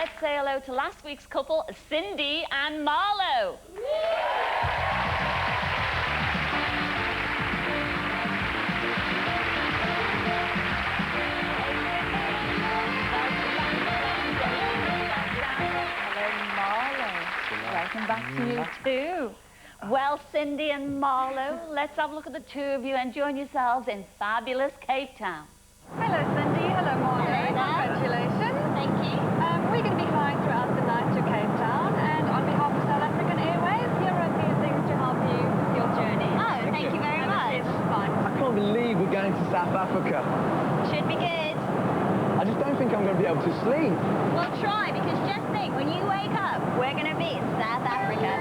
let's say hello to last week's couple, Cindy and Marlo. Welcome back to you too. Well, Cindy and Marlo, let's have a look at the two of you enjoying yourselves in fabulous Cape Town. Hello, Cindy. Hello, Marlo. Congratulations. Thank you. We're going to be flying throughout the night to Cape Town, and on behalf of South African Airways, here are a few things to help you with your journey. Oh, thank you very much. Fun. I can't believe we're going to South Africa. Should be good. I just don't think I'm going to be able to sleep. Well, try, because just think, when you wake up, we're going to be in South Africa.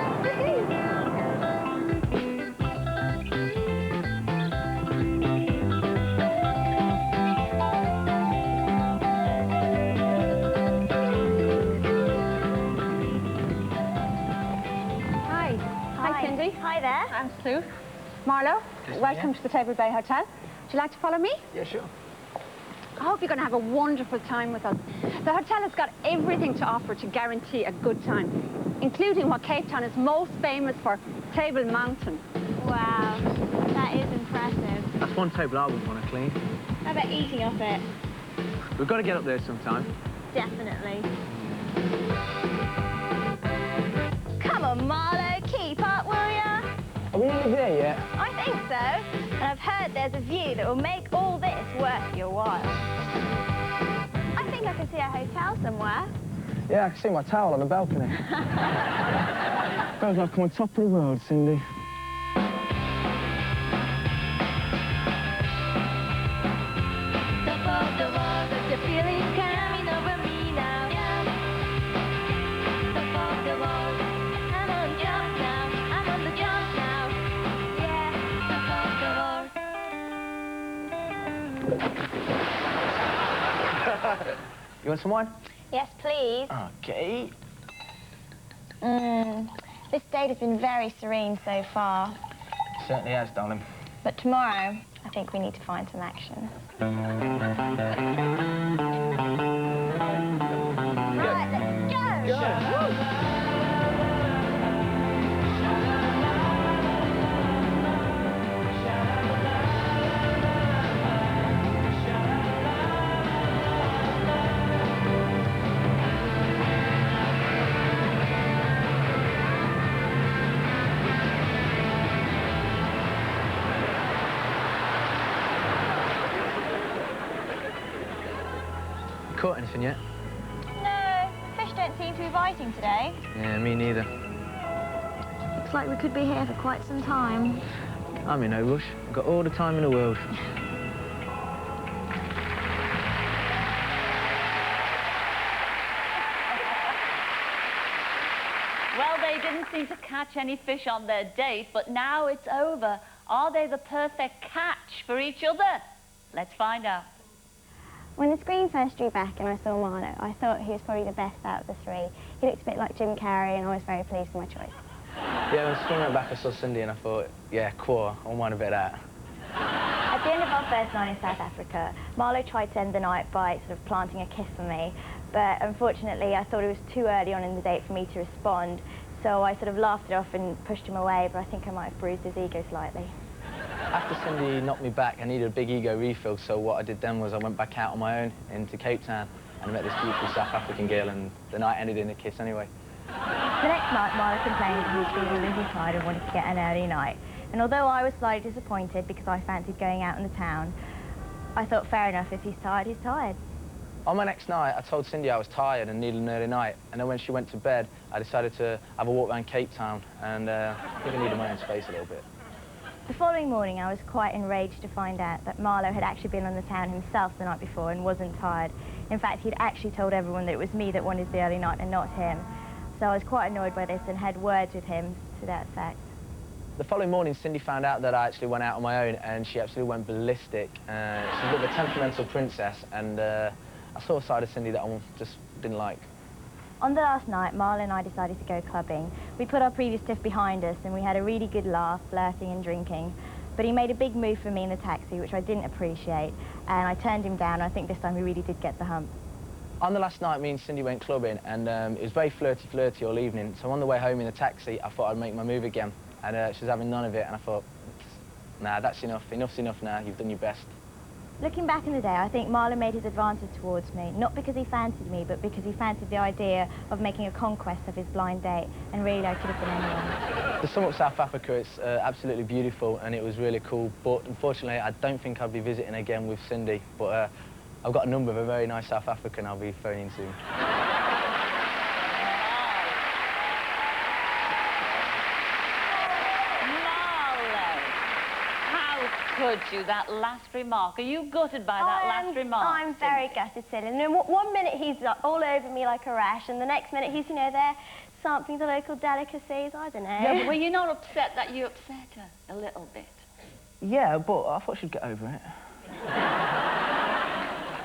Hi, Cindy. Hi there. I'm Sue. Marlo, welcome to the Table Bay Hotel. Would you like to follow me? Yeah, sure. I hope you're going to have a wonderful time with us. The hotel has got everything to offer to guarantee a good time, including what Cape Town is most famous for, Table Mountain. Wow, that is impressive. That's one table I wouldn't want to clean. How about eating off it? We've got to get up there sometime. Definitely. Come on, Marlo, keep up, will ya? Are we nearly there yet? I think so. And I've heard there's a view that will make all this worth your while. I think I can see a hotel somewhere. Yeah, I can see my towel on the balcony. Feels like I'm on top of the world, Cindy. Top of the world, but the feeling's coming over me now. Top of the world, I'm on the jump now. I'm on the jump now. Yeah, top of the world. You want some wine? Yes, please. Okay. This date has been very serene so far. Certainly has, darling. But tomorrow, I think we need to find some action. Right, let's go! Caught anything yet? No, fish don't seem to be biting today. Yeah, me neither. Looks like we could be here for quite some time. I'm in no rush. I've got all the time in the world. Well, they didn't seem to catch any fish on their date, but now it's over. Are they the perfect catch for each other? Let's find out. When the screen first drew back and I saw Marlo, I thought he was probably the best out of the three. He looked a bit like Jim Carrey, and I was very pleased with my choice. Yeah, when the screen went back, I saw Cindy and I thought, yeah, cool, I won't mind a bit of that. At the end of our first night in South Africa, Marlo tried to end the night by sort of planting a kiss for me, but unfortunately I thought it was too early on in the date for me to respond, so I sort of laughed it off and pushed him away, but I think I might have bruised his ego slightly. After Cindy knocked me back, I needed a big ego refill, so what I did then was I went back out on my own into Cape Town and I met this beautiful South African girl, and the night ended in a kiss anyway. The next night, Marlo complained that he was feeling really tired and wanted to get an early night, and although I was slightly disappointed because I fancied going out in the town, I thought fair enough, if he's tired, he's tired. On my next night, I told Cindy I was tired and needed an early night, and then when she went to bed, I decided to have a walk around Cape Town, and I think I needed my own space a little bit. The following morning, I was quite enraged to find out that Marlo had actually been on the town himself the night before and wasn't tired. In fact, he'd actually told everyone that it was me that wanted the early night and not him. So I was quite annoyed by this and had words with him to that effect. The following morning, Cindy found out that I actually went out on my own, and she absolutely went ballistic. She's a bit of a temperamental princess, and I saw a side of Cindy that I just didn't like. On the last night, Marlo and I decided to go clubbing. We put our previous tiff behind us and we had a really good laugh, flirting and drinking. But he made a big move for me in the taxi, which I didn't appreciate, and I turned him down. I think this time we really did get the hump. On the last night, me and Cindy went clubbing, and it was very flirty all evening. So on the way home in the taxi, I thought I'd make my move again. And she was having none of it, and I thought, nah, that's enough. Enough's enough now. You've done your best. Looking back in the day, I think Marlon made his advances towards me, not because he fancied me, but because he fancied the idea of making a conquest of his blind date, and really I could have been anyone. To sum up South Africa, it's absolutely beautiful, and it was really cool, but unfortunately I don't think I'll be visiting again with Cindy, but I've got a number of a very nice South African I'll be phoning soon. Could you, that last remark? Are you gutted by that last remark? I'm very gutted, Cilla. And one minute he's all over me like a rash, and the next minute he's, you know, there sampling the local delicacies. I don't know. Yeah, but were you not upset that you upset her a little bit? Yeah, but I thought she'd get over it.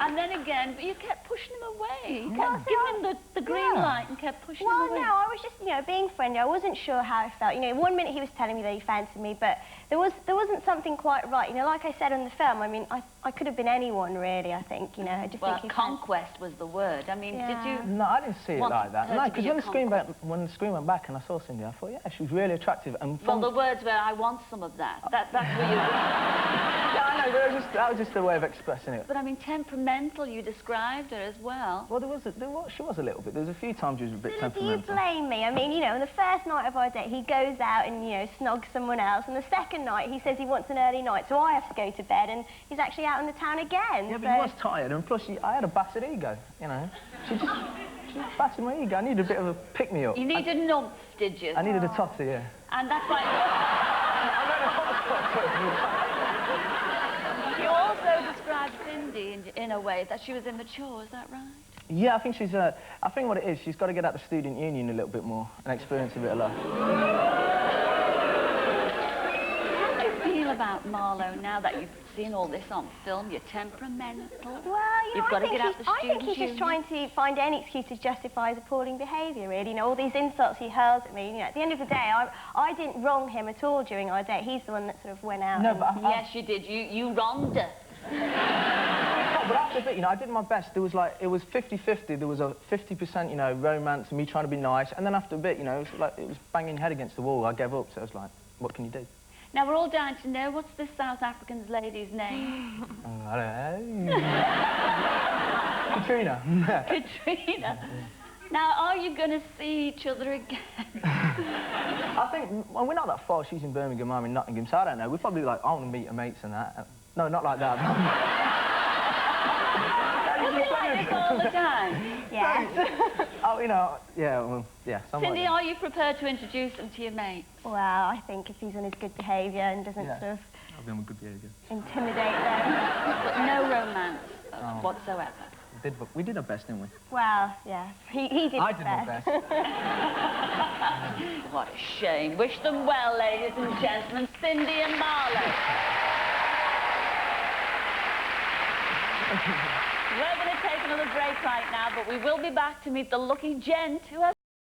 And then again, but you kept pushing him away. You kept giving him the green light and kept pushing him away. Well, no, I was just, you know, being friendly. I wasn't sure how I felt. You know, one minute he was telling me that he fancied me, but there wasn't something quite right. You know, like I said in the film, I mean, I could have been anyone, really, I think, you know. I just think conquest was the word. I mean, did you... No, I didn't see it like that. No, because when the screen went back and I saw Cindy, I thought, yeah, she was really attractive. And well, the words were, I want some of that. That's what you... Yeah, I know, but that was just a way of expressing it. But, I mean, temperamental, you described her as well. Well, she was a little bit. There was a few times she was a bit temperamental. Do you blame me? I mean, you know, on the first night of our date, he goes out and, you know, snogs someone else, and the second night, he says he wants an early night, so I have to go to bed, and he's actually out in the town again. Yeah, but he was tired, and plus, I had a battered ego, you know. She just battered my ego. I needed a bit of a pick-me-up. You needed a nump, did you? I needed a totty, yeah. And that's why... You also described Cindy in a way that she was immature, is that right? Yeah, I think she's I think what it is, she's got to get out the student union a little bit more and experience a bit of life. How do you feel about Marlo now that you've seen all this on film? You're temperamental. Well, you know, You've got to get out the student I think he's just trying to find any excuse to justify his appalling behaviour, really. You know, all these insults he hurls at me. You know, at the end of the day, I didn't wrong him at all during our date. He's the one that sort of went out. No, but yes, you did. You wronged her. But after a bit, you know, I did my best. There was like, it was 50-50. There was a 50%, you know, romance and me trying to be nice. And then after a bit, you know, it was banging your head against the wall. I gave up, so I was like, what can you do? Now, we're all dying to know, what's this South African lady's name? I don't know. Katrina. Katrina. Now, are you going to see each other again? I think, well, we're not that far. She's in Birmingham, I'm in Nottingham, so I don't know. We're probably like, I want to meet her mates and that. No, not like that. Is it like this all the time? Yes. Oh, you know, yeah, well, yeah. Cindy, are you prepared to introduce them to your mates? Well, I think if he's on his good behaviour and doesn't sort of... I'll be on good behaviour. ...intimidate them. But no romance whatsoever? We did our best, didn't we? Well, yeah, he did I did my best. What a shame. Wish them well, ladies and gentlemen. Cindy and Marlo. We're going to take another break right now, but we will be back to meet the lucky gent who has